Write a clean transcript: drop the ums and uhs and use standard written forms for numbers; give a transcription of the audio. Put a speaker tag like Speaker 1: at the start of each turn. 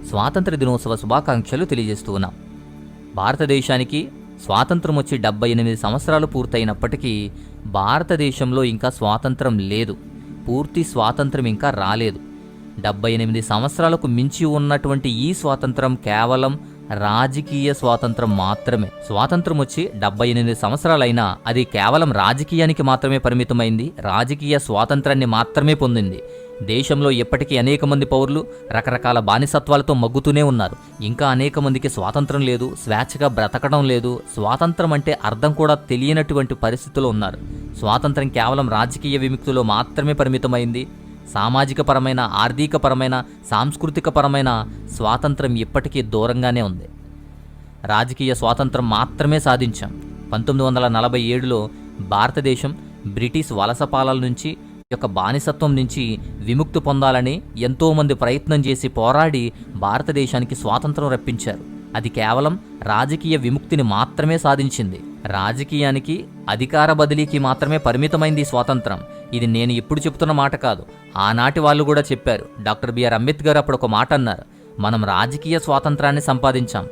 Speaker 1: స్వాతంత్ర దినోత్సవ శుభాకాంక్షలు తెలియజేస్తూ ఉన్నాం. భారతదేశానికి స్వాతంత్రం వచ్చి 78 సంవత్సరాలు పూర్తయినప్పటికీ భారతదేశంలో ఇంకా స్వాతంత్రం లేదు. పూర్తి స్వాతంత్రం ఇంకా రాలేదు. 78 సంవత్సరాలకు మించి ఉన్నటువంటి ఈ స్వాతంత్రం కేవలం రాజకీయ స్వాతంత్రం మాత్రమే. స్వాతంత్రం వచ్చి 78 సంవత్సరాలైనా అది కేవలం రాజకీయానికి మాత్రమే పరిమితమైంది. రాజకీయ స్వాతంత్రాన్ని మాత్రమే పొందింది. దేశంలో ఎప్పటికీ అనేక మంది పౌరులు రకరకాల బానిసత్వాలతో మగ్గుతూనే ఉన్నారు. ఇంకా అనేక మందికి స్వాతంత్రం లేదు, స్వేచ్ఛగా బ్రతకడం లేదు, స్వాతంత్రం అంటే అర్థం కూడా తెలియనటువంటి పరిస్థితుల్లో ఉన్నారు. స్వాతంత్రం కేవలం రాజకీయ విముక్తిలో మాత్రమే పరిమితమైంది. సామాజిక పరమైన, ఆర్థిక పరమైన, సాంస్కృతిక పరమైన స్వాతంత్రం ఇప్పటికీ దూరంగానే ఉంది. రాజకీయ స్వాతంత్రం మాత్రమే సాధించాం. 1947లో భారతదేశం బ్రిటిష్ వలస పాలన నుంచి, యొక్క బానిసత్వం నుంచి విముక్తి పొందాలని ఎంతోమంది ప్రయత్నం చేసి పోరాడి భారతదేశానికి స్వాతంత్రం రప్పించారు. అది కేవలం రాజకీయ విముక్తిని మాత్రమే సాధించింది. రాజకీయానికి, అధికార బదిలీకి మాత్రమే పరిమితమైంది స్వాతంత్రం. ఇది నేను ఇప్పుడు చెప్తున్న మాట కాదు, ఆనాటి వాళ్ళు కూడా చెప్పారు. డాక్టర్ బిఆర్ అంబేద్కర్ అప్పుడు ఒక మాట అన్నారు, మనం రాజకీయ స్వాతంత్రాన్ని సంపాదించాం,